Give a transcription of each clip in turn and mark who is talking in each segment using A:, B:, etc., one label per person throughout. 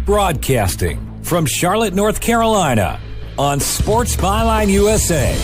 A: Broadcasting from Charlotte, North Carolina, on Sports Byline USA,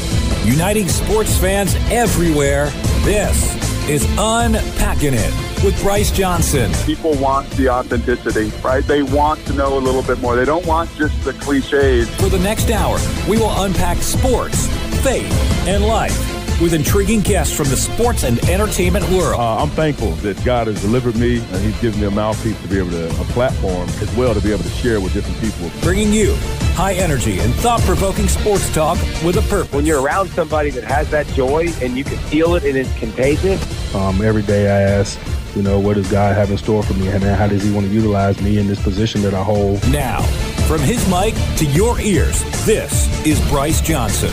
A: uniting sports fans everywhere. This is Unpacking It with Bryce Johnson.
B: People want the authenticity, right? They want to know a little bit more. They don't want just the cliches.
A: For the next hour, we will unpack sports, faith, and life with intriguing guests from the sports and entertainment world.
C: I'm thankful that God has delivered me, and He's given me a mouthpiece to be able to, a platform as well to be able to share with different people.
A: Bringing you high energy and thought-provoking sports talk with a purpose.
D: When you're around somebody that has that joy and you can feel it and it's contagious.
E: Every day I ask, what does God have in store for me, and how does He want to utilize me in this position that I hold?
A: Now, from his mic to your ears, this is Bryce Johnson.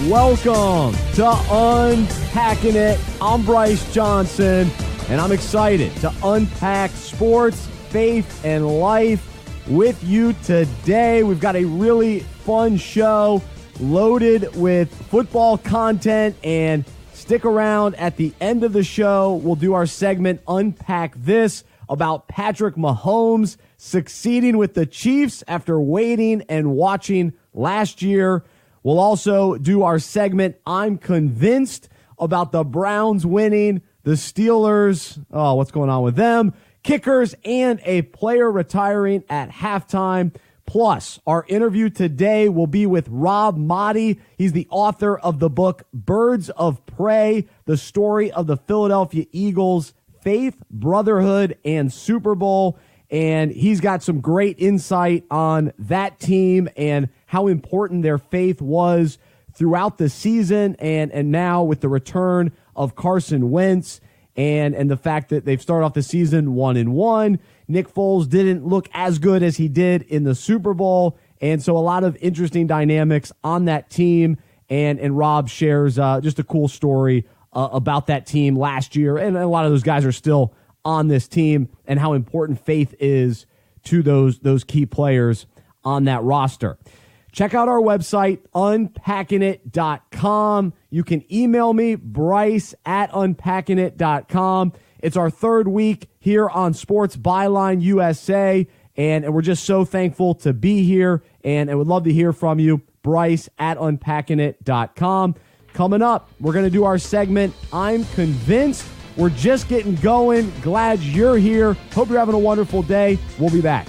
F: Welcome to Unpacking It. I'm Bryce Johnson, and I'm excited to unpack sports, faith, and life with you today. We've got a really fun show loaded with football content, and stick around at the end of the show. We'll do our segment Unpack This about Patrick Mahomes succeeding with the Chiefs after waiting and watching last year. We'll also do our segment, I'm Convinced, about the Browns winning, the Steelers, what's going on with them, kickers, and a player retiring at halftime. Plus, our interview today will be with Rob Maadi. He's the author of the book, Birds of Prey, the story of the Philadelphia Eagles, faith, brotherhood, and Super Bowl. And he's got some great insight on that team and how important their faith was throughout the season and now with the return of Carson Wentz and the fact that they've started off the season 1-1. Nick Foles didn't look as good as he did in the Super Bowl. And so a lot of interesting dynamics on that team. And Rob shares just a cool story about that team last year. And a lot of those guys are still on this team and how important faith is to those key players on that roster. Check out our website, unpackingit.com. You can email me, Bryce@unpackingit.com. It's our third week here on Sports Byline USA, and we're just so thankful to be here, and I would love to hear from you, Bryce@unpackingit.com. Coming up, we're going to do our segment, I'm Convinced. We're just getting going. Glad you're here. Hope you're having a wonderful day. We'll be back.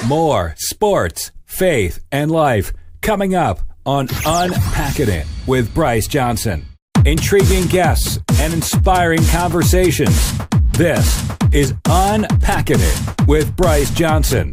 A: More sports, faith, and life coming up on Unpacking It with Bryce Johnson. Intriguing guests and inspiring conversations. This is Unpacking It with Bryce Johnson.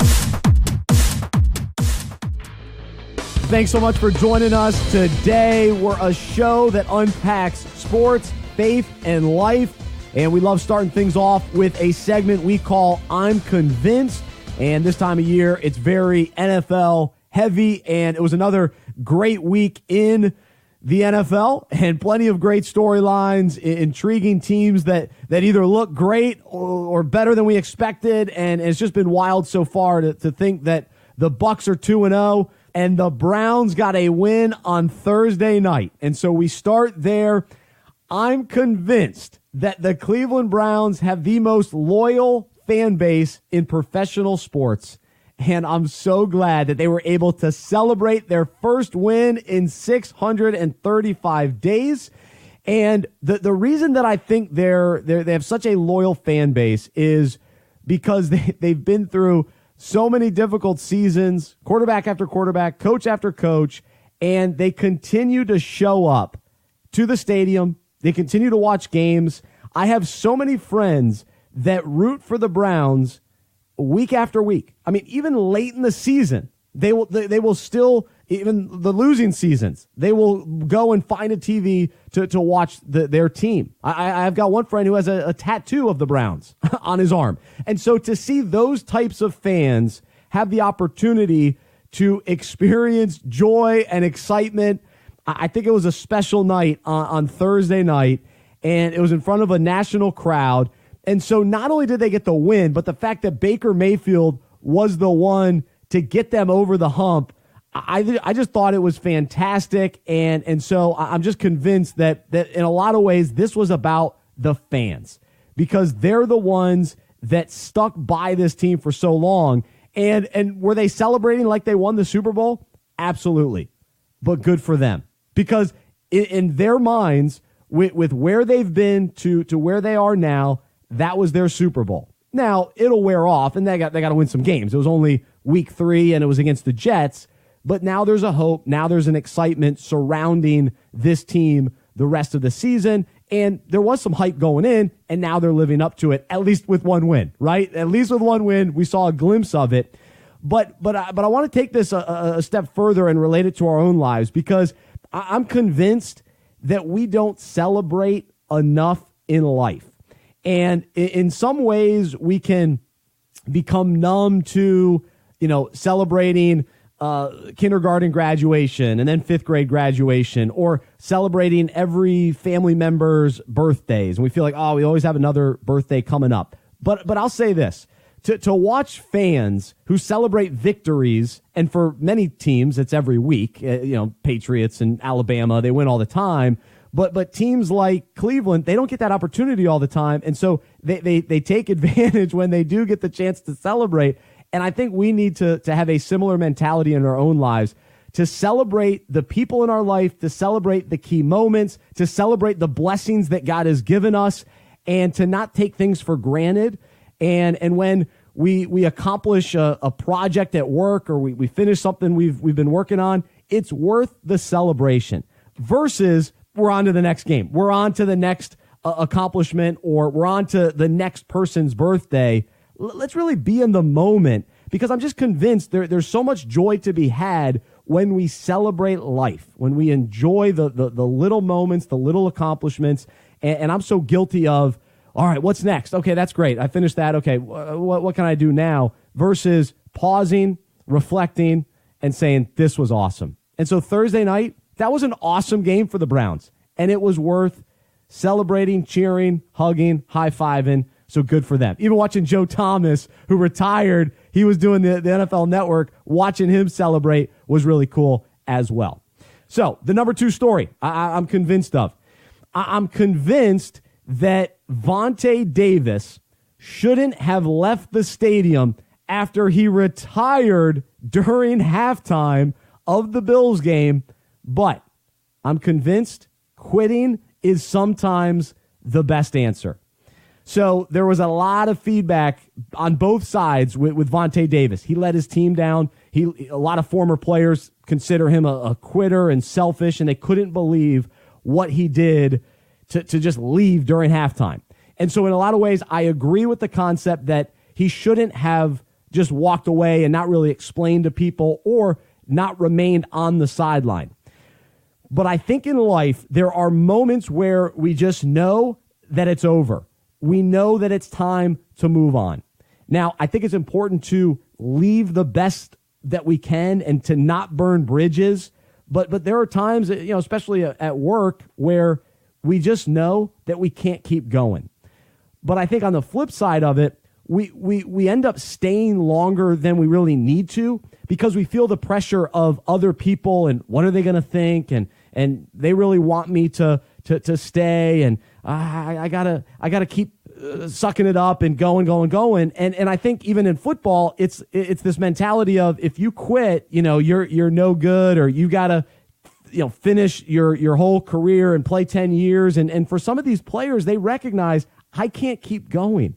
F: Thanks so much for joining us today. We're a show that unpacks sports, faith, and life. And we love starting things off with a segment we call I'm Convinced. And this time of year, it's very NFL heavy. And it was another great week in the NFL and plenty of great storylines, intriguing teams that either look great or better than we expected. And it's just been wild so far to think that the Bucs are 2-0. And the Browns got a win on Thursday night. And so we start there. I'm convinced that the Cleveland Browns have the most loyal fan base in professional sports. And I'm so glad that they were able to celebrate their first win in 635 days. And the reason that I think they have such a loyal fan base is because they've been through so many difficult seasons, quarterback after quarterback, coach after coach, and they continue to show up to the stadium. They continue to watch games. I have so many friends that root for the Browns week after week. I mean, even late in the season, they will still, even the losing seasons, they will go and find a TV to watch their team. I've got one friend who has a tattoo of the Browns on his arm. And so to see those types of fans have the opportunity to experience joy and excitement, I think it was a special night on Thursday night, and it was in front of a national crowd. And so not only did they get the win, but the fact that Baker Mayfield was the one to get them over the hump, I just thought it was fantastic. And so I'm just convinced that in a lot of ways, this was about the fans, because they're the ones that stuck by this team for so long. And were they celebrating like they won the Super Bowl? Absolutely. But good for them, because in their minds, with where they've been to where they are now, that was their Super Bowl. Now, it'll wear off, and they got to win some games. It was only week 3, and it was against the Jets. But now there's a hope. Now there's an excitement surrounding this team the rest of the season. And there was some hype going in, and now they're living up to it, at least with one win, right? At least with one win, we saw a glimpse of it. But I want to take this a step further and relate it to our own lives, because I'm convinced that we don't celebrate enough in life. And in some ways, we can become numb to, celebrating kindergarten graduation and then 5th grade graduation, or celebrating every family member's birthdays. And we feel like, we always have another birthday coming up. But I'll say this. To watch fans who celebrate victories, and for many teams, it's every week, Patriots and Alabama, they win all the time. But teams like Cleveland, they don't get that opportunity all the time. And so they take advantage when they do get the chance to celebrate. And I think we need to have a similar mentality in our own lives, to celebrate the people in our life, to celebrate the key moments, to celebrate the blessings that God has given us, and to not take things for granted. And when we accomplish a project at work, or we finish something we've been working on, it's worth the celebration, versus we're on to the next game. We're on to the next accomplishment, or we're on to the next person's birthday. Let's really be in the moment, because I'm just convinced there's so much joy to be had when we celebrate life, when we enjoy the little moments, the little accomplishments. And I'm so guilty of, all right, what's next? Okay, that's great. I finished that. Okay, what can I do now? Versus pausing, reflecting, and saying, this was awesome. And so Thursday night, that was an awesome game for the Browns. And it was worth celebrating, cheering, hugging, high-fiving. So good for them. Even watching Joe Thomas, who retired, he was doing the NFL Network, watching him celebrate was really cool as well. So the number 2 story I'm convinced of. I'm convinced that Vontae Davis shouldn't have left the stadium after he retired during halftime of the Bills game, but I'm convinced quitting is sometimes the best answer. So there was a lot of feedback on both sides with Vontae Davis. He let his team down. A lot of former players consider him a quitter and selfish, and they couldn't believe what he did to just leave during halftime. And so in a lot of ways, I agree with the concept that he shouldn't have just walked away and not really explained to people, or not remained on the sideline. But I think in life, there are moments where we just know that it's over. We know that it's time to move on. Now, I think it's important to leave the best that we can and to not burn bridges. But there are times, especially at work, where we just know that we can't keep going. But I think on the flip side of it, we end up staying longer than we really need to, because we feel the pressure of other people, and what are they going to think, and they really want me to stay, and I gotta keep sucking it up and going. And I think even in football, it's this mentality of, if you quit, you're no good, or you gotta finish your whole career and play 10 years. And for some of these players, they recognize, I can't keep going.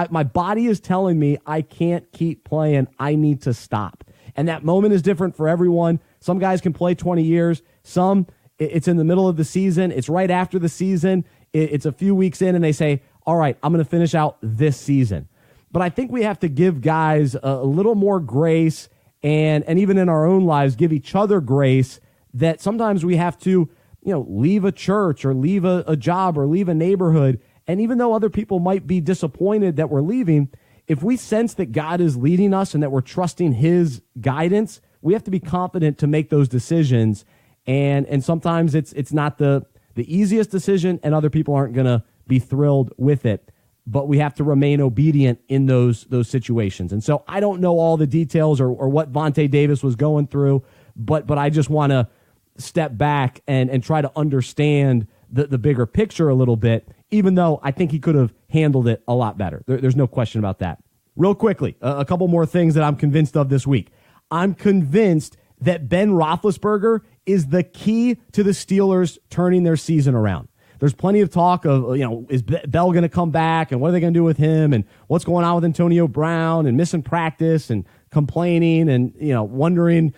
F: My body is telling me I can't keep playing. I need to stop. And that moment is different for everyone. Some guys can play 20 years. Some, it's in the middle of the season. It's right after the season. It's a few weeks in, and they say, all right, I'm going to finish out this season. But I think we have to give guys a little more grace, and even in our own lives, give each other grace, that sometimes we have to, leave a church, or leave a job, or leave a neighborhood. And even though other people might be disappointed that we're leaving, if we sense that God is leading us and that we're trusting his guidance, we have to be confident to make those decisions. And sometimes it's not the easiest decision, and other people aren't going to be thrilled with it. But we have to remain obedient in those situations. And so I don't know all the details or what Vontae Davis was going through, but I just want to step back and try to understand the bigger picture a little bit even though I think he could have handled it a lot better. There's no question about that. Real quickly, a couple more things that I'm convinced of this week. I'm convinced that Ben Roethlisberger is the key to the Steelers turning their season around. There's plenty of talk of, is Bell going to come back and what are they going to do with him and what's going on with Antonio Brown and missing practice and complaining and, wondering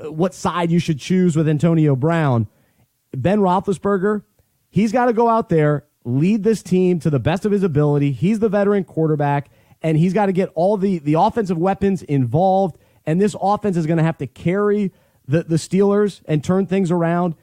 F: what side you should choose with Antonio Brown. Ben Roethlisberger, he's got to go out there, lead this team to the best of his ability. He's the veteran quarterback, and he's got to get all the offensive weapons involved, and this offense is going to have to carry the Steelers and turn things around,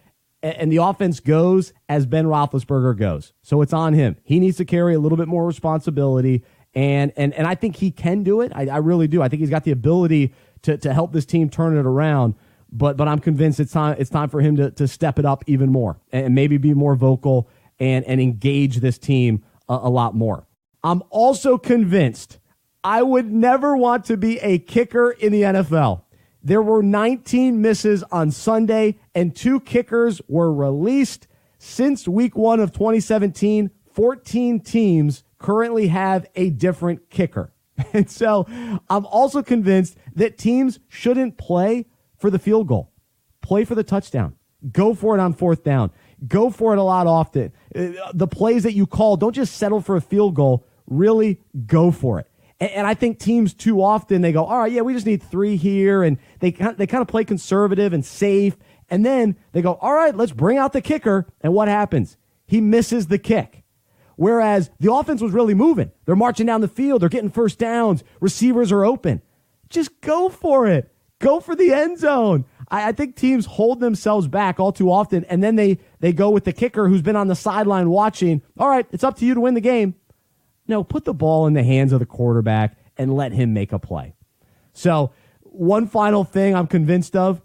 F: and the offense goes as Ben Roethlisberger goes. So it's on him. He needs to carry a little bit more responsibility, and I think he can do it. I really do. I think he's got the ability to help this team turn it around, but I'm convinced it's time for him to step it up even more and maybe be more vocal and engage this team a lot more. I'm also convinced I would never want to be a kicker in the NFL. There were 19 misses on Sunday, and 2 kickers were released. Since week 1 of 2017, 14 teams currently have a different kicker. And so I'm also convinced that teams shouldn't play for the field goal. Play for the touchdown. Go for it on 4th down. Go for it a lot often. The plays that you call, don't just settle for a field goal. Really go for it. And I think teams too often, they go, all right, yeah, we just need 3 here. And they kind of play conservative and safe. And then they go, all right, let's bring out the kicker. And what happens? He misses the kick. Whereas the offense was really moving. They're marching down the field. They're getting first downs. Receivers are open. Just go for it. Go for the end zone. I think teams hold themselves back all too often, and then they go with the kicker who's been on the sideline watching. All right, it's up to you to win the game. No, put the ball in the hands of the quarterback and let him make a play. So one final thing I'm convinced of.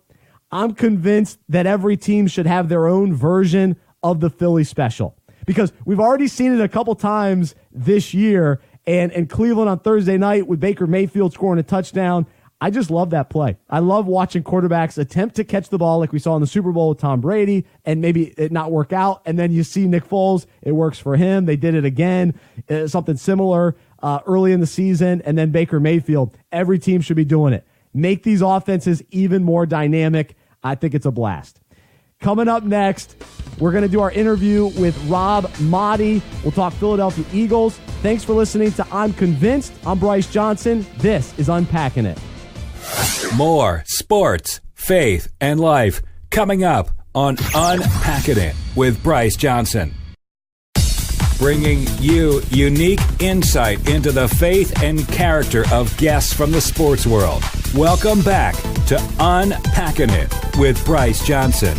F: I'm convinced that every team should have their own version of the Philly special. Because we've already seen it a couple times this year, and Cleveland on Thursday night with Baker Mayfield scoring a touchdown. I just love that play. I love watching quarterbacks attempt to catch the ball like we saw in the Super Bowl with Tom Brady and maybe it not work out. And then you see Nick Foles. It works for him. They did it again. Something similar early in the season. And then Baker Mayfield. Every team should be doing it. Make these offenses even more dynamic. I think it's a blast. Coming up next, we're going to do our interview with Rob Maadi. We'll talk Philadelphia Eagles. Thanks for listening to I'm Convinced. I'm Bryce Johnson. This is Unpacking It.
A: More sports, faith, and life coming up on Unpacking It with Bryce Johnson. Bringing you unique insight into the faith and character of guests from the sports world. Welcome back to Unpacking It with Bryce Johnson.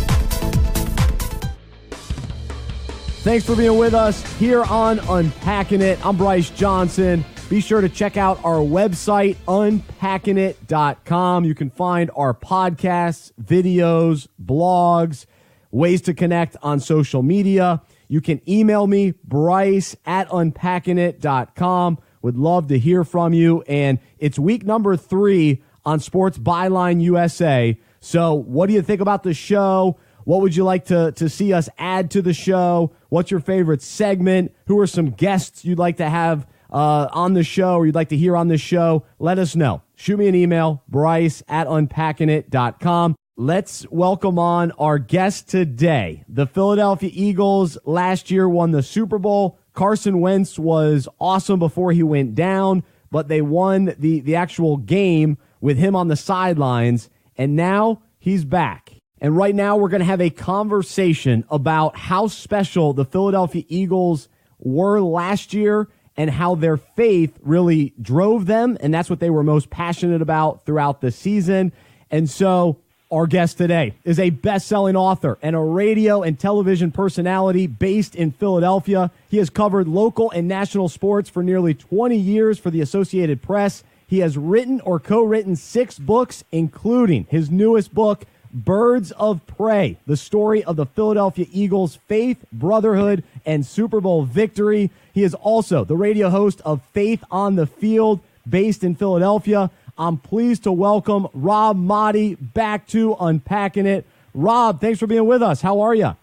F: Thanks for being with us here on Unpacking It. I'm Bryce Johnson. Be sure to check out our website, unpackingit.com. You can find our podcasts, videos, blogs, ways to connect on social media. You can email me, bryce@unpackingit.com. Would love to hear from you. And it's week number 3 on Sports Byline USA. So what do you think about the show? What would you like to see us add to the show? What's your favorite segment? Who are some guests you'd like to have on the show or you'd like to hear on this show? Let us know. Shoot me an email, bryce@unpackingit.com. Let's welcome on our guest today. The Philadelphia Eagles last year won the Super Bowl. Carson Wentz was awesome before he went down, but they won the actual game with him on the sidelines, and now he's back. And right now we're going to have a conversation about how special the Philadelphia Eagles were last year and how their faith really drove them, and that's what they were most passionate about throughout the season. And so our guest today is a best-selling author and a radio and television personality based in Philadelphia. He has covered local and national sports for nearly 20 years for the Associated Press. He has written or co-written 6 books, including his newest book, Birds of Prey, the story of the Philadelphia Eagles' faith, brotherhood, and Super Bowl victory. He is also the radio host of Faith on the Field, based in Philadelphia. I'm pleased to welcome Rob Maadi back to Unpacking It. Rob, thanks for being with us. How are you?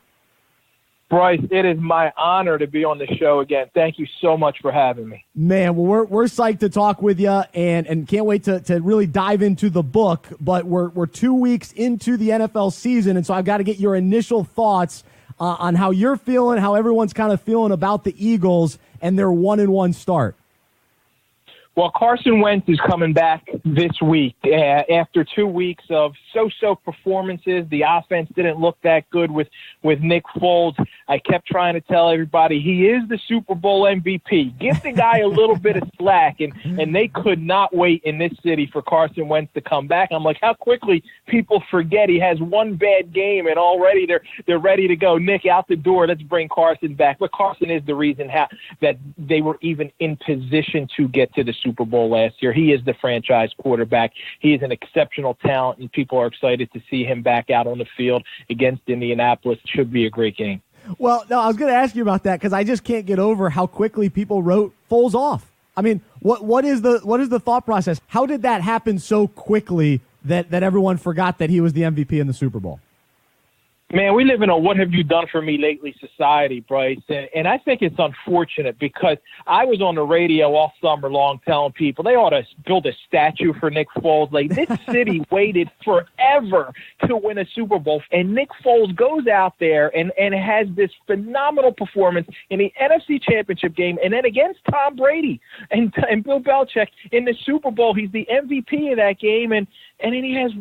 D: Bryce, it is my honor to be on the show again. Thank you so much for having me.
F: Man, well, we're psyched to talk with you and can't wait to really dive into the book. But we're 2 weeks into the NFL season, and so I've got to get your initial thoughts on how you're feeling, how everyone's kind of feeling about the Eagles and their 1-1 start.
D: Well, Carson Wentz is coming back this week after 2 weeks of so-so performances. The offense didn't look that good with Nick Foles. I kept trying to tell everybody he is the Super Bowl MVP. Give the guy a little bit of slack, and they could not wait in this city for Carson Wentz to come back. I'm like, how quickly people forget he has one bad game, and already they're ready to go. Nick, out the door. Let's bring Carson back. But Carson is the reason that they were even in position to get to the Super Bowl last year. He is the franchise quarterback. He is an exceptional talent, and people are excited to see him back out on the field against Indianapolis. It should be a great game.
F: Well, no, I was going to ask you about that because I just can't get over how quickly people wrote Foles off. I mean, what is the thought process? How did that happen so quickly that everyone forgot that he was the MVP in the Super Bowl?
D: Man, we live in a what have you done for me lately society, Bryce, and I think it's unfortunate because I was on the radio all summer long telling people they ought to build a statue for Nick Foles. Like, this city waited forever to win a Super Bowl, and Nick Foles goes out there and has this phenomenal performance in the NFC Championship game and then against Tom Brady and Bill Belichick in the Super Bowl. He's the MVP of that game, and then he has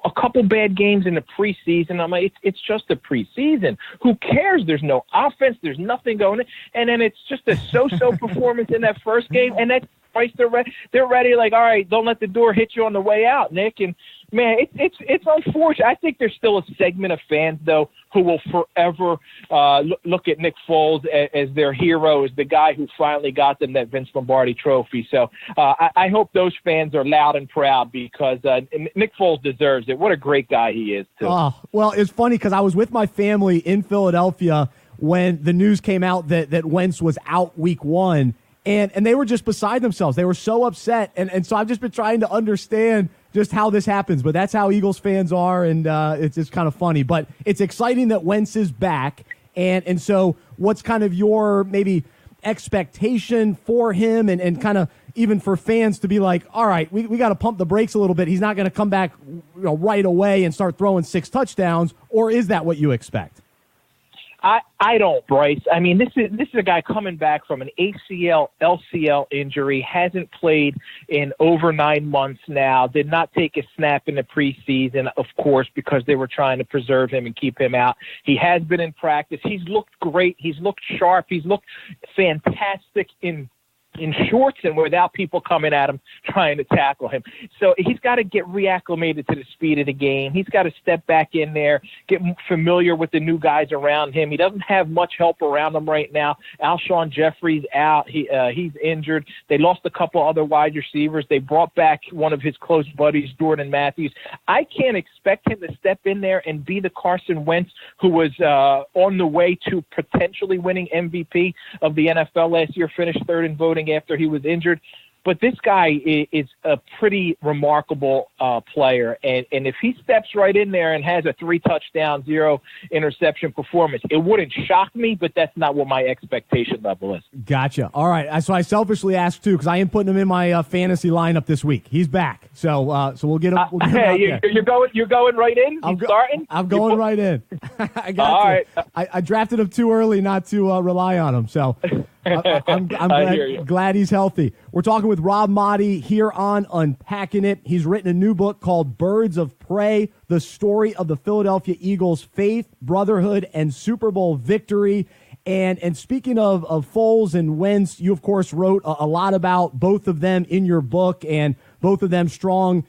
D: a couple bad games in the preseason. I'm like, it's just a preseason. Who cares? There's no offense. There's nothing going on. And then it's just a so-so performance in that first game. And that's Bryce. They're ready. Like, all right, don't let the door hit you on the way out, Nick. And man, it's unfortunate. I think there's still a segment of fans though who will forever look at Nick Foles as their hero, as the guy who finally got them that Vince Lombardi trophy. So I hope those fans are loud and proud because Nick Foles deserves it. What a great guy he is too.
F: Oh, well, it's funny because I was with my family in Philadelphia when the news came out that Wentz was out week 1. And they were just beside themselves. They were so upset. And so I've just been trying to understand just how this happens. But that's how Eagles fans are, and it's just kind of funny. But it's exciting that Wentz is back. And so what's kind of your maybe expectation for him and kind of even for fans to be like, all right, we got to pump the brakes a little bit. He's not going to come back right away and start throwing 6 touchdowns. Or is that what you expect?
D: I don't, Bryce. I mean, this is a guy coming back from an ACL, LCL injury, hasn't played in over 9 months now, did not take a snap in the preseason, of course, because they were trying to preserve him and keep him out. He has been in practice. He's looked great. He's looked sharp. He's looked fantastic in shorts and without people coming at him trying to tackle him. So he's got to get reacclimated to the speed of the game. He's got to step back in there, get familiar with the new guys around him. He doesn't have much help around him right now. Alshon Jeffrey's out. He's injured. They lost a couple other wide receivers. They brought back one of his close buddies, Jordan Matthews. I can't expect him to step in there and be the Carson Wentz who was on the way to potentially winning MVP of the NFL last year, finished third in voting after he was injured. But this guy is a pretty remarkable player. And if he steps right in there and has a 3-touchdown, 0-interception performance, it wouldn't shock me, but that's not what my expectation level is.
F: Gotcha. All right. So I selfishly asked, too, because I am putting him in my fantasy lineup this week. He's back. So we'll get him.
D: You're going right in? Starting?
F: I'm going right in. I got
D: All right.
F: I drafted him too early not to rely on him. So I'm glad he's healthy. We're talking with Rob Maadi here on Unpacking It. He's written a new book called Birds of Prey, the story of the Philadelphia Eagles' faith, brotherhood, and Super Bowl victory. And speaking of Foles and Wentz, you, of course, wrote a lot about both of them in your book, and both of them strong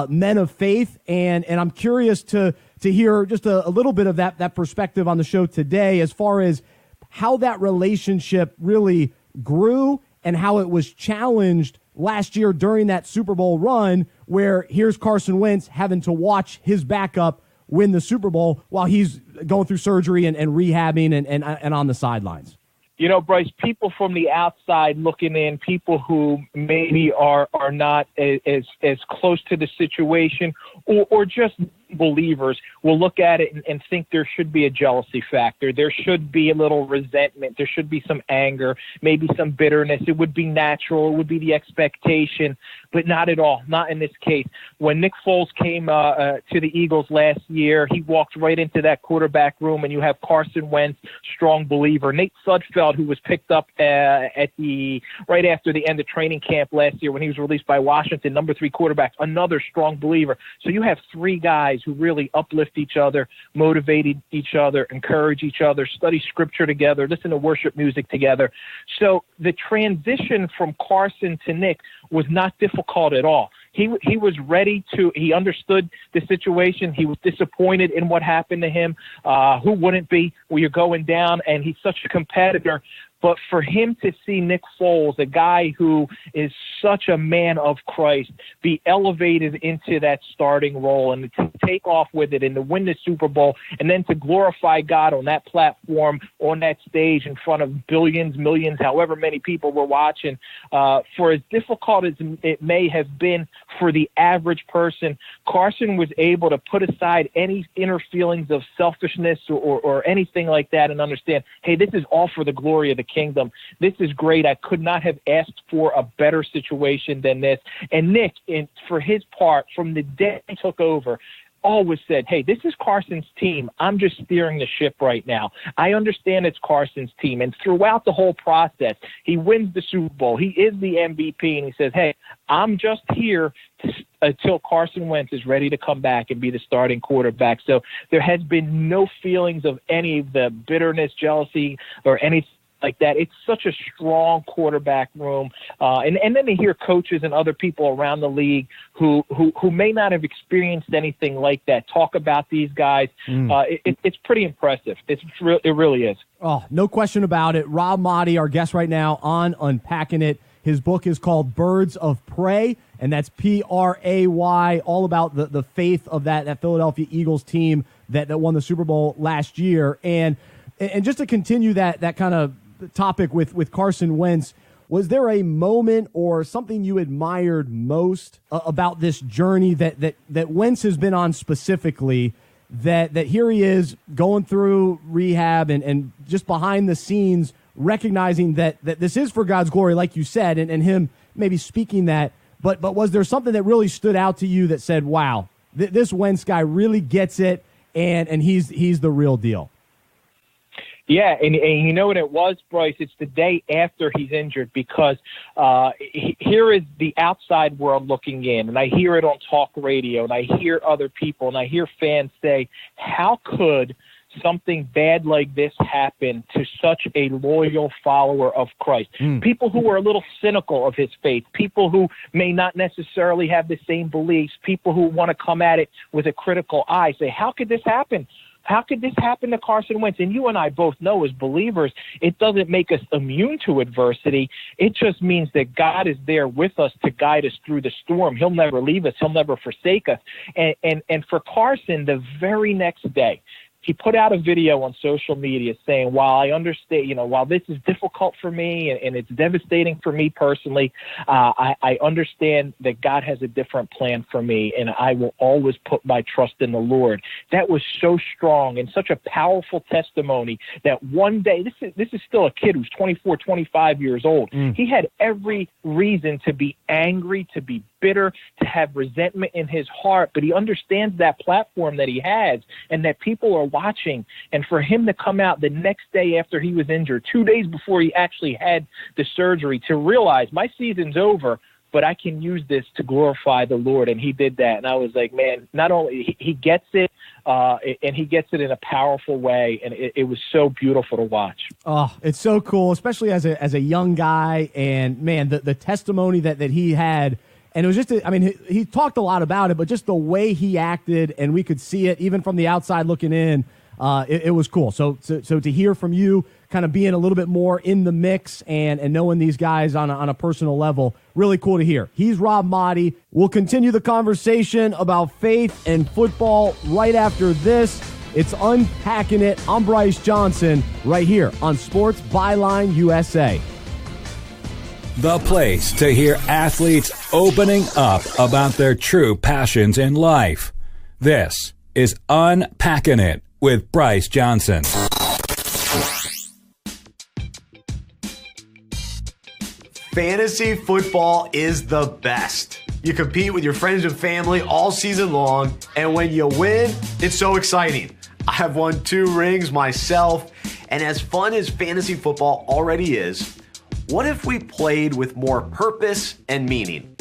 F: men of faith. And I'm curious to hear just a little bit of that perspective on the show today as far as how that relationship really grew and how it was challenged last year during that Super Bowl run where here's Carson Wentz having to watch his backup win the Super Bowl while he's going through surgery and rehabbing and on the sidelines.
D: You know, Bryce, people from the outside looking in, people who maybe are not as close to the situation or just believers will look at it and think there should be a jealousy factor. There should be a little resentment. There should be some anger, maybe some bitterness. It would be natural. It would be the expectation, but not at all. Not in this case. When Nick Foles came to the Eagles last year, he walked right into that quarterback room, and you have Carson Wentz, strong believer. Nate Sudfeld, who was picked up right after the end of training camp last year when he was released by Washington, number 3 quarterback, another strong believer. So you have 3 guys who really uplift each other, motivate each other, encourage each other, study scripture together, listen to worship music together. So the transition from Carson to Nick was not difficult at all. He was ready to, he understood the situation. He was disappointed in what happened to him. Who wouldn't be when you're going down? And he's such a competitor. But for him to see Nick Foles, a guy who is such a man of Christ, be elevated into that starting role and to take off with it and to win the Super Bowl and then to glorify God on that platform, on that stage in front of billions, millions, however many people were watching, for as difficult as it may have been for the average person, Carson was able to put aside any inner feelings of selfishness or anything like that and understand, hey, this is all for the glory of the kingdom. This is great. I could not have asked for a better situation than this. And Nick, for his part, from the day he took over, always said, hey, this is Carson's team. I'm just steering the ship right now. I understand it's Carson's team. And throughout the whole process, he wins the Super Bowl. He is the MVP. And he says, hey, I'm just here until Carson Wentz is ready to come back and be the starting quarterback. So there has been no feelings of any of the bitterness, jealousy, or anything like that. It's such a strong quarterback room. And then to hear coaches and other people around the league who may not have experienced anything like that talk about these guys, it's pretty impressive. It really is.
F: Oh, no question about it. Rob Maadi, our guest right now on Unpacking It. His book is called Birds of Prey, and that's Pray, all about the faith of that Philadelphia Eagles team that won the Super Bowl last year. And just to continue that kind of topic with Carson Wentz, was there a moment or something you admired most about this journey that Wentz has been on specifically, that here he is going through rehab and just behind the scenes recognizing that this is for God's glory, like you said, and him maybe speaking that, but was there something that really stood out to you that said, wow, this Wentz guy really gets it and he's the real deal?
D: Yeah, and you know what it was, Bryce? It's the day after he's injured, because here is the outside world looking in, and I hear it on talk radio, and I hear other people, and I hear fans say, how could something bad like this happen to such a loyal follower of Christ? People who are a little cynical of his faith, people who may not necessarily have the same beliefs, people who want to come at it with a critical eye, say, how could this happen? How could this happen to Carson Wentz? And you and I both know as believers, it doesn't make us immune to adversity. It just means that God is there with us to guide us through the storm. He'll never leave us. He'll never forsake us. And for Carson, the very next day, he put out a video on social media saying, while I understand, while this is difficult for me and it's devastating for me personally, I understand that God has a different plan for me, and I will always put my trust in the Lord. That was so strong and such a powerful testimony that one day, this is still a kid who's 24, 25 years old. He had every reason to be angry, to be bitter, to have resentment in his heart, but he understands that platform that he has and that people are watching. And for him to come out the next day after he was injured, 2 days before he actually had the surgery, to realize my season's over, but I can use this to glorify the Lord. And he did that. And I was like, man, not only he gets it, and he gets it in a powerful way. And it was so beautiful to watch.
F: Oh, it's so cool, especially as a young guy. And man, the testimony that he had. And it was just, he talked a lot about it, but just the way he acted, and we could see it even from the outside looking in, it was cool. So to hear from you, kind of being a little bit more in the mix and knowing these guys on a personal level, really cool to hear. He's Rob Maadi. We'll continue the conversation about faith and football right after this. It's Unpacking It. I'm Bryce Johnson, right here on Sports Byline USA.
A: The place to hear athletes opening up about their true passions in life. This is Unpacking It with Bryce Johnson.
F: Fantasy football is the best. You compete with your friends and family all season long, and when you win, it's so exciting. I have won 2 rings myself, and as fun as fantasy football already is, what if we played with more purpose and meaning?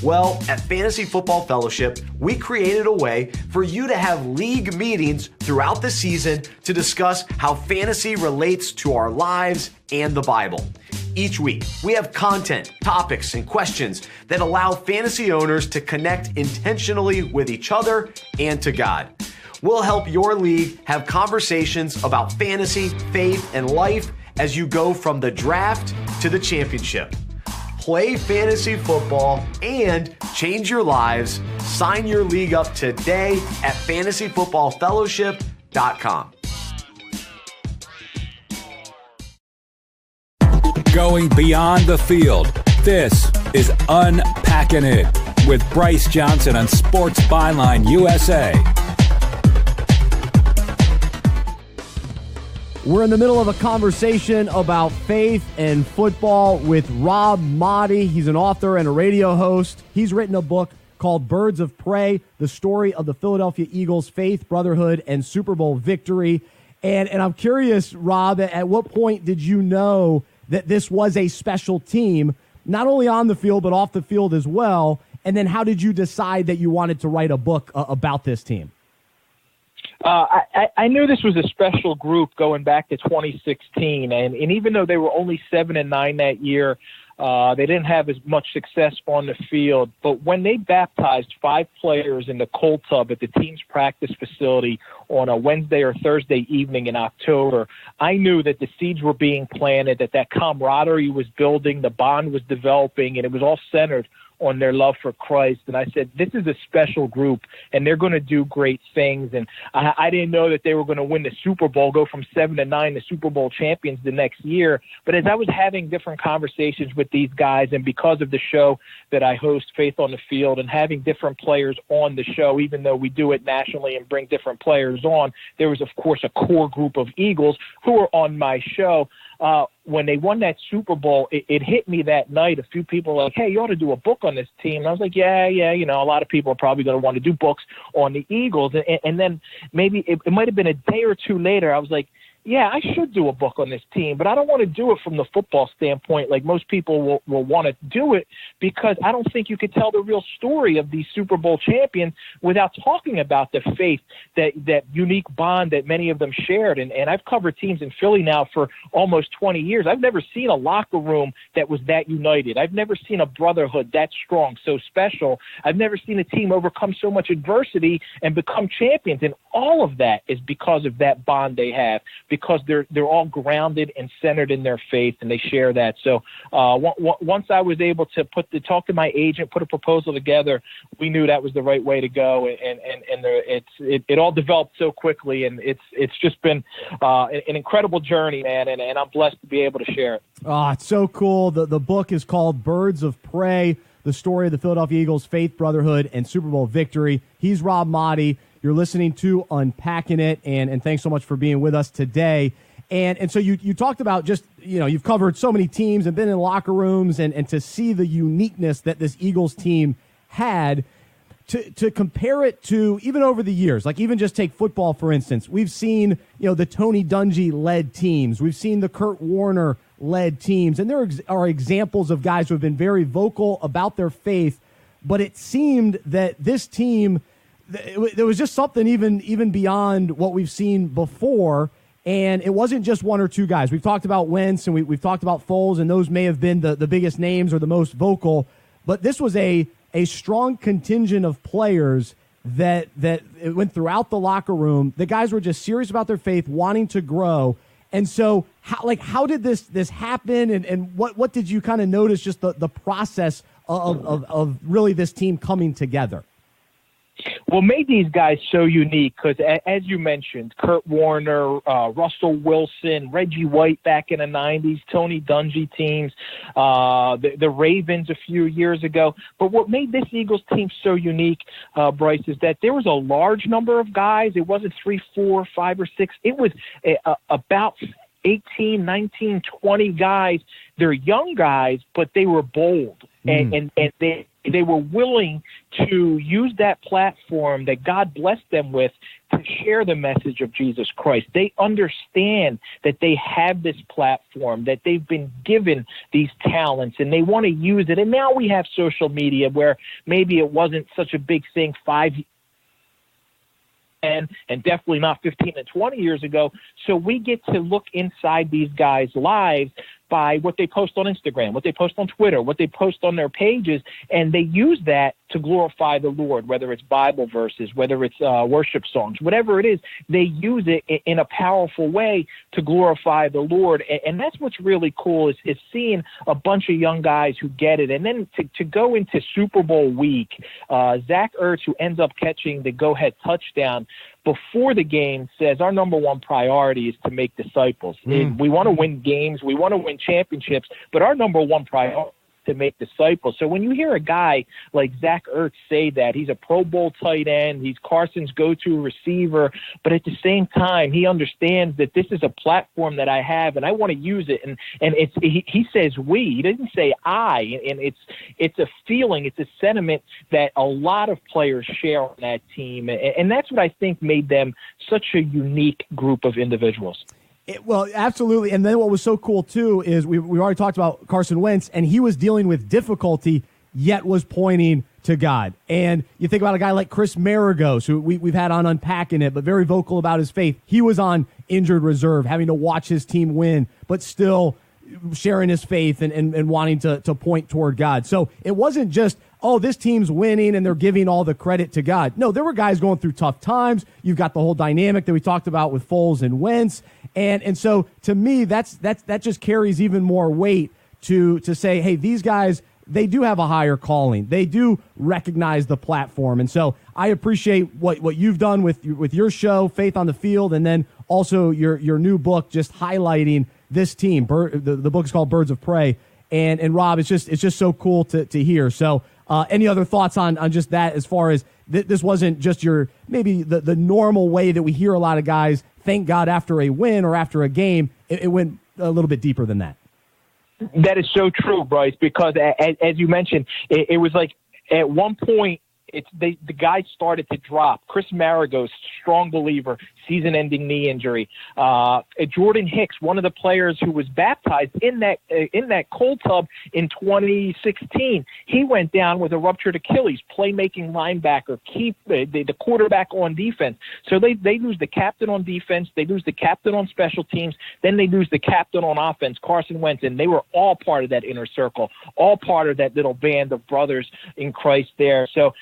F: Well, at Fantasy Football Fellowship, we created a way for you to have league meetings throughout the season to discuss how fantasy relates to our lives and the Bible. Each week, we have content, topics, and questions that allow fantasy owners to connect intentionally with each other and to God. We'll help your league have conversations about fantasy, faith, and life as you go from the draft to the championship. Play fantasy football and change your lives. Sign your league up today at fantasyfootballfellowship.com.
A: Going beyond the field, this is Unpacking It with Bryce Johnson on Sports Byline USA.
F: We're in the middle of a conversation about faith and football with Rob Maadi. He's an author and a radio host. He's written a book called Birds of Prey, the story of the Philadelphia Eagles' faith, brotherhood, and Super Bowl victory. And I'm curious, Rob, at what point did you know that this was a special team, not only on the field, but off the field as well? And then how did you decide that you wanted to write a book about this team?
D: I knew this was a special group going back to 2016, and even though they were only 7-9 that year, they didn't have as much success on the field. But when they baptized 5 players in the cold tub at the team's practice facility on a Wednesday or Thursday evening in October, I knew that the seeds were being planted, that camaraderie was building, the bond was developing, and it was all centered on their love for Christ. And I said, this is a special group, and they're going to do great things. And I didn't know that they were going to win the Super Bowl, go from 7-9 to Super Bowl champions the next year. But as I was having different conversations with these guys, and because of the show that I host, Faith on the Field, and having different players on the show, even though we do it nationally and bring different players on, there was, of course, a core group of Eagles who were on my show. When they won that Super Bowl, it hit me that night. A few people were like, hey, you ought to do a book on this team. And I was like, yeah, you know, a lot of people are probably going to want to do books on the Eagles. And then maybe it might have been a day or two later, I was like, yeah, I should do a book on this team, but I don't want to do it from the football standpoint like most people will want to do it, because I don't think you could tell the real story of these Super Bowl champions without talking about the faith, that unique bond that many of them shared. And I've covered teams in Philly now for almost 20 years. I've never seen a locker room that was that united. I've never seen a brotherhood that strong, so special. I've never seen a team overcome so much adversity and become champions. And all of that is because of that bond they have, because they're all grounded and centered in their faith, and they share that. So once I was able to talk to my agent, put a proposal together, we knew that was the right way to go, and it all developed so quickly, and it's just been an incredible journey, man, and I'm blessed to be able to share it.
F: Oh, it's so cool. The book is called Birds of Prey, the story of the Philadelphia Eagles' faith, brotherhood, and Super Bowl victory. He's Rob Maadi. You're listening to Unpacking It, and thanks so much for being with us today. And so you talked about just, you know, you've covered so many teams and been in locker rooms, and to see the uniqueness that this Eagles team had, to compare it to even over the years, like even just take football, for instance. We've seen, you know, the Tony Dungy-led teams. We've seen the Kurt Warner-led teams, and there are examples of guys who have been very vocal about their faith, but it seemed that this team, there was just something even beyond what we've seen before, and it wasn't just one or two guys. We've talked about Wentz, and we've talked about Foles, and those may have been the biggest names or the most vocal, but this was a strong contingent of players that it went throughout the locker room. The guys were just serious about their faith, wanting to grow. And so how did this happen, and what did you kind of notice, just the process of really this team coming together?
D: What made these guys so unique, because as you mentioned, Kurt Warner, Russell Wilson, Reggie White back in the 90s, Tony Dungy teams, the Ravens a few years ago. But what made this Eagles team so unique, Bryce, is that there was a large number of guys. It wasn't 3, 4, 5, or 6. It was about 18, 19, 20 guys. They're young guys, but they were bold. And they were willing to use that platform that God blessed them with to share the message of Jesus Christ. They understand that they have this platform, that they've been given these talents, and they want to use it. And now we have social media where maybe it wasn't such a big thing 5 and definitely not 15 and 20 years ago. So we get to look inside these guys' lives by what they post on Instagram, what they post on Twitter, what they post on their pages, and they use that to glorify the Lord, whether it's Bible verses, whether it's worship songs, whatever it is, they use it in a powerful way to glorify the Lord. And that's what's really cool is seeing a bunch of young guys who get it. And then to go into Super Bowl week, Zach Ertz, who ends up catching the go-ahead touchdown, before the game says our number one priority is to make disciples. And we want to win games. We want to win championships, but our number one priority to make disciples. So when you hear a guy like Zach Ertz say that, he's a Pro Bowl tight end, he's Carson's go-to receiver, but at the same time, he understands that this is a platform that I have and I want to use it. And he says we, he doesn't say I, and it's a feeling, it's a sentiment that a lot of players share on that team. And that's what I think made them such a unique group of individuals.
F: Well, absolutely. And then what was so cool, too, is we already talked about Carson Wentz, and he was dealing with difficulty, yet was pointing to God. And you think about a guy like Chris Maragos, who we've had on Unpacking It, but very vocal about his faith. He was on injured reserve, having to watch his team win, but still sharing his faith and wanting to point toward God. So it wasn't just, oh, this team's winning and they're giving all the credit to God. No, there were guys going through tough times. You've got the whole dynamic that we talked about with Foles and Wentz. And so to me, that just carries even more weight to say, hey, these guys, they do have a higher calling. They do recognize the platform. And so I appreciate what you've done with your show, Faith on the Field, and then also your new book just highlighting this team. The book is called Birds of Prey. And Rob, it's just so cool to hear. So any other thoughts on just that, as far as this wasn't just maybe the normal way that we hear a lot of guys thank God after a win or after a game? It went a little bit deeper than that.
D: That is so true, Bryce, because as you mentioned, it was like at one point, the guy started to drop. Chris Maragos, strong believer, season-ending knee injury. Jordan Hicks, one of the players who was baptized in that cold tub in 2016, he went down with a ruptured Achilles. Playmaking linebacker, keep the quarterback on defense. So they lose the captain on defense, they lose the captain on special teams, then they lose the captain on offense, Carson Wentz, and they were all part of that inner circle, all part of that little band of brothers in Christ there. So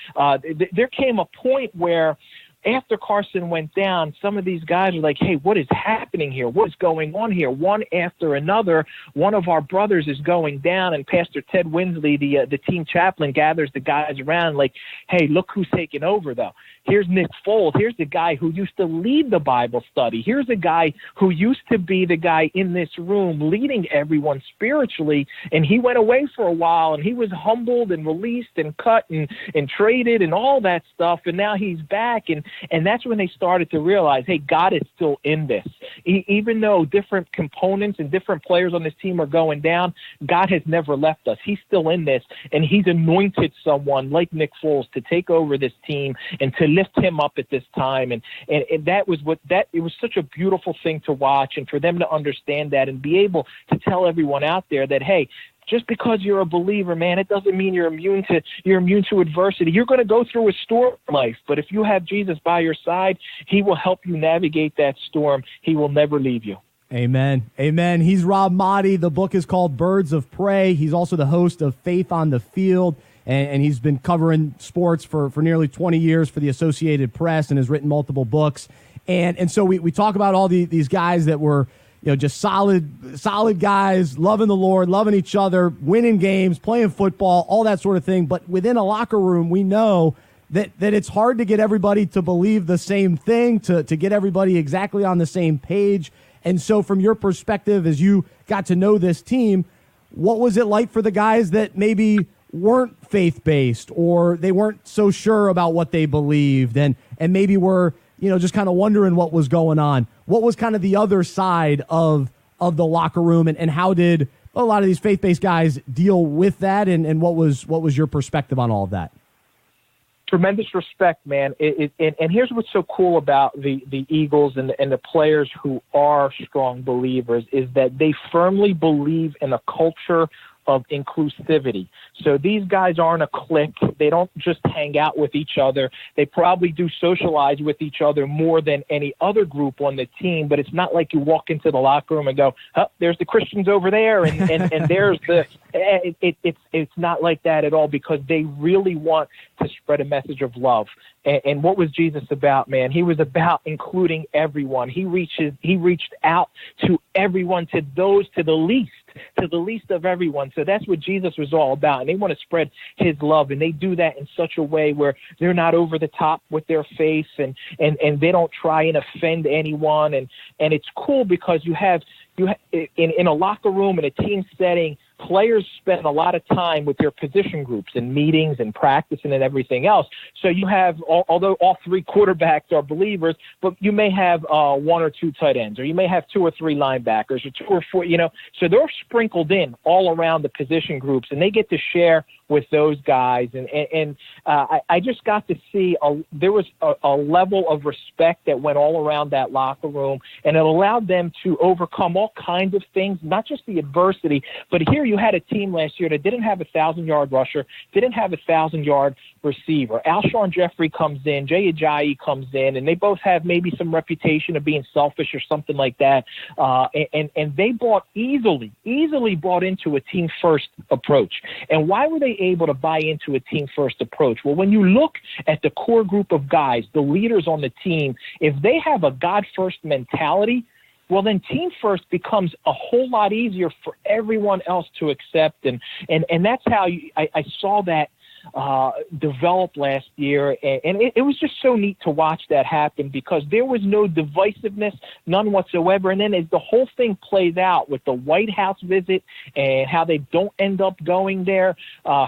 D: there came a point where after Carson went down, some of these guys were like, hey, what is happening here? What is going on here? One after another, one of our brothers is going down, and Pastor Ted Winsley, the team chaplain, gathers the guys around like, hey, look who's taking over, though. Here's Nick Foles. Here's the guy who used to lead the Bible study. Here's a guy who used to be the guy in this room leading everyone spiritually, and he went away for a while, and he was humbled and released and cut and traded and all that stuff, and now he's back, and that's when they started to realize, hey, God is still in this. Even though different components and different players on this team are going down, God has never left us. He's still in this, and he's anointed someone like Nick Foles to take over this team and to lift him up at this time. And that was it was such a beautiful thing to watch, and for them to understand that and be able to tell everyone out there that, hey, just because you're a believer, man, it doesn't mean you're immune to adversity. You're going to go through a storm in life, but if you have Jesus by your side, he will help you navigate that storm. He will never leave you.
F: Amen. Amen. He's Rob Maadi. The book is called Birds of Prey. He's also the host of Faith on the Field, and he's been covering sports for nearly 20 years for the Associated Press and has written multiple books. And so we talk about all these guys that were, just solid guys, loving the Lord, loving each other, winning games, playing football, all that sort of thing. But within a locker room, we know that it's hard to get everybody to believe the same thing, to get everybody exactly on the same page. And so from your perspective, as you got to know this team, what was it like for the guys that maybe weren't faith-based or they weren't so sure about what they believed and maybe were, just kind of wondering what was going on? What was kind of the other side of the locker room, and how did a lot of these faith-based guys deal with that, and what was your perspective on all of that?
D: Tremendous respect, man. And here's what's so cool about the Eagles and the players who are strong believers is that they firmly believe in a culture of inclusivity. So these guys aren't a clique. They don't just hang out with each other. They probably do socialize with each other more than any other group on the team, but it's not like you walk into the locker room and go, oh, there's the Christians over there and there's the it's not like that at all, because they really want to spread a message of love. And what was Jesus about, man? He was about including everyone. He reached out to everyone, to the least of everyone. So that's what Jesus was all about. And they want to spread his love. And they do that in such a way where they're not over the top with their faith and they don't try and offend anyone. And it's cool because you have in a locker room, in a team setting, players spend a lot of time with their position groups and meetings and practicing and everything else. So you have, although all three quarterbacks are believers, but you may have one or two tight ends, or you may have two or three linebackers, or two or four, so they're sprinkled in all around the position groups, and they get to share with those guys. And I just got to see there was a level of respect that went all around that locker room, and it allowed them to overcome all kinds of things, not just the adversity, but here you had a team last year that didn't have a 1,000-yard rusher, didn't have a 1,000-yard receiver. Alshon Jeffrey comes in, Jay Ajayi comes in, and they both have maybe some reputation of being selfish or something like that. And they easily bought into a team-first approach. And why were they able to buy into a team-first approach? Well, when you look at the core group of guys, the leaders on the team, if they have a God-first mentality, well, then team first becomes a whole lot easier for everyone else to accept. And that's how I saw that develop last year. And it was just so neat to watch that happen, because there was no divisiveness, none whatsoever. And then as the whole thing plays out with the White House visit and how they don't end up going there,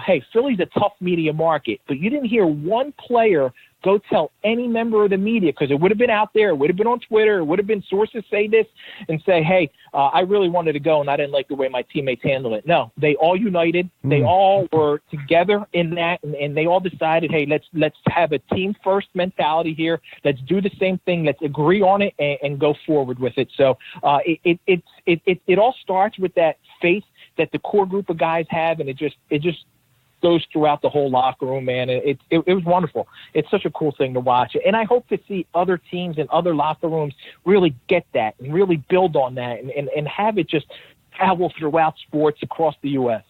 D: hey, Philly's a tough media market, but you didn't hear one player go tell any member of the media, because it would have been out there, it would have been on Twitter, it would have been sources say this, and say, hey, I really wanted to go and I didn't like the way my teammates handled it. No, they all united. They all were together in that, and they all decided, hey, let's have a team first mentality here. Let's do the same thing. Let's agree on it and go forward with it. So it all starts with that faith that the core group of guys have, and it just goes throughout the whole locker room, man. It was wonderful. It's such a cool thing to watch. And I hope to see other teams and other locker rooms really get that and really build on that and have it just travel throughout sports across the U.S.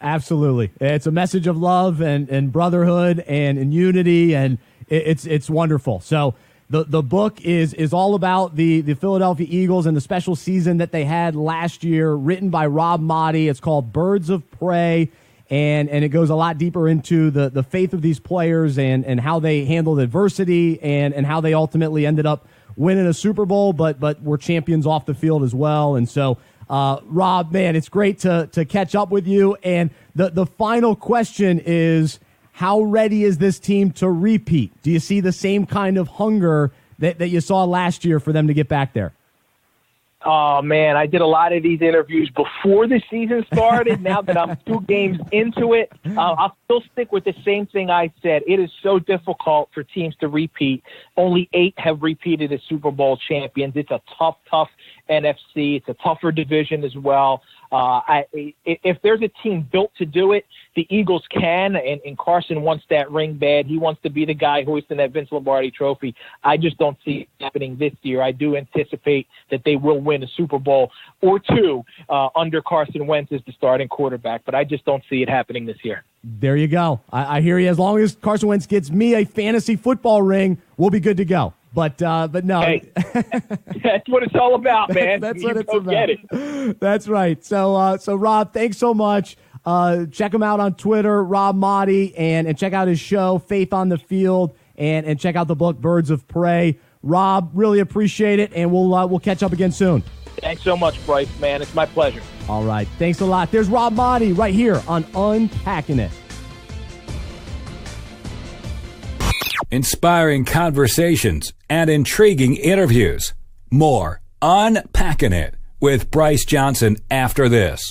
F: Absolutely. It's a message of love and brotherhood and unity, and it's wonderful. So the book is all about the Philadelphia Eagles and the special season that they had last year, written by Rob Maadi. It's called Birds of Prey. And it goes a lot deeper into the faith of these players and how they handled adversity and how they ultimately ended up winning a Super Bowl, but were champions off the field as well. And so, Rob, man, it's great to catch up with you. And the final question is, how ready is this team to repeat? Do you see the same kind of hunger that you saw last year for them to get back there?
D: Oh, man, I did a lot of these interviews before the season started. Now that I'm 2 games into it, I'll still stick with the same thing I said. It is so difficult for teams to repeat. Only 8 have repeated as Super Bowl champions. It's a tough NFC. It's a tougher division as well. If there's a team built to do it, the Eagles can, and Carson wants that ring bad. He wants to be the guy hoisting that Vince Lombardi trophy. I just don't see it happening this year. I do anticipate that they will win a Super Bowl or 2 under Carson Wentz as the starting quarterback, but I just don't see it happening this year.
F: There you go. I hear you. As long as Carson Wentz gets me a fantasy football ring, we'll be good to go. But no.
D: Hey, that's what it's all about, man.
F: That's what it's about. Get it. That's right. So Rob, thanks so much. Check him out on Twitter, Rob Maadi, and check out his show, Faith on the Field, and check out the book, Birds of Prey. Rob, really appreciate it, and we'll catch up again soon.
D: Thanks so much, Bryce, man. It's my pleasure.
F: All right. Thanks a lot. There's Rob Maadi right here on Unpacking It.
A: Inspiring conversations and intriguing interviews. More Unpacking It with Bryce Johnson after this.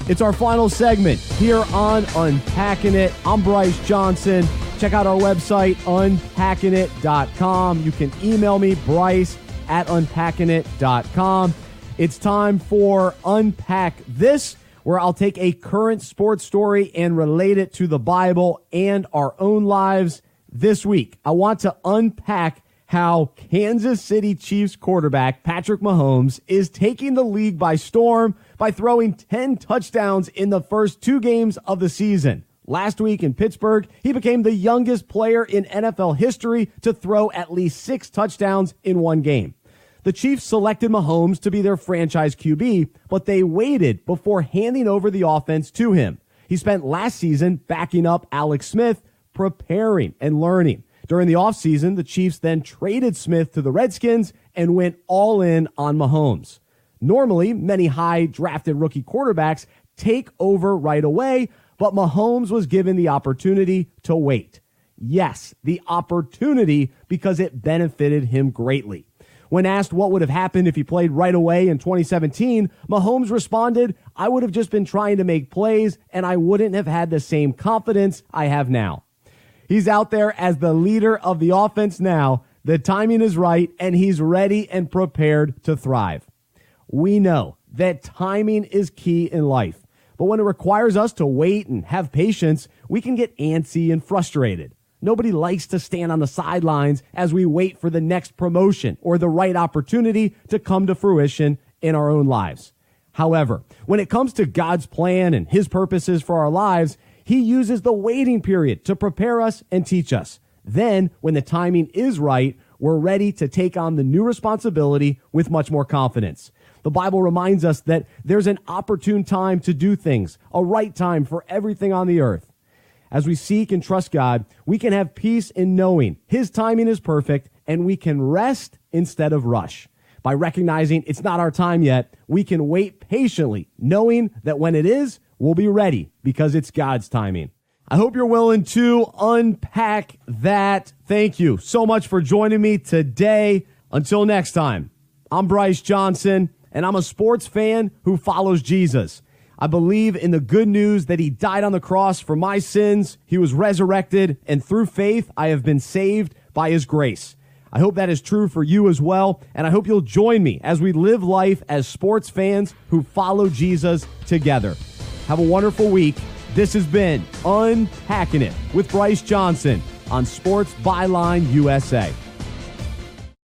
F: It's our final segment here on Unpacking It. I'm Bryce Johnson. Check out our website, unpackingit.com. You can email me, bryce@unpackingit.com. It's time for Unpack This, where I'll take a current sports story and relate it to the Bible and our own lives. This week, I want to unpack how Kansas City Chiefs quarterback Patrick Mahomes is taking the league by storm by throwing 10 touchdowns in the first 2 games of the season. Last week in Pittsburgh, he became the youngest player in NFL history to throw at least 6 touchdowns in one game. The Chiefs selected Mahomes to be their franchise QB, but they waited before handing over the offense to him. He spent last season backing up Alex Smith, preparing and learning. During the offseason, the Chiefs then traded Smith to the Redskins and went all in on Mahomes. Normally, many high-drafted rookie quarterbacks take over right away, but Mahomes was given the opportunity to wait. Yes, the opportunity, because it benefited him greatly. When asked what would have happened if he played right away in 2017, Mahomes responded, "I would have just been trying to make plays, and I wouldn't have had the same confidence I have now." He's out there as the leader of the offense now. The timing is right, and he's ready and prepared to thrive. We know that timing is key in life. But when it requires us to wait and have patience, we can get antsy and frustrated. Nobody likes to stand on the sidelines as we wait for the next promotion or the right opportunity to come to fruition in our own lives. However, when it comes to God's plan and his purposes for our lives, he uses the waiting period to prepare us and teach us. Then, when the timing is right, we're ready to take on the new responsibility with much more confidence. The Bible reminds us that there's an opportune time to do things, a right time for everything on the earth. As we seek and trust God, we can have peace in knowing his timing is perfect, and we can rest instead of rush. By recognizing it's not our time yet, we can wait patiently, knowing that when it is, we'll be ready because it's God's timing. I hope you're willing to unpack that. Thank you so much for joining me today. Until next time, I'm Bryce Johnson, and I'm a sports fan who follows Jesus. I believe in the good news that he died on the cross for my sins, he was resurrected, and through faith, I have been saved by his grace. I hope that is true for you as well, and I hope you'll join me as we live life as sports fans who follow Jesus together. Have a wonderful week. This has been Unpacking It with Bryce Johnson on Sports Byline USA.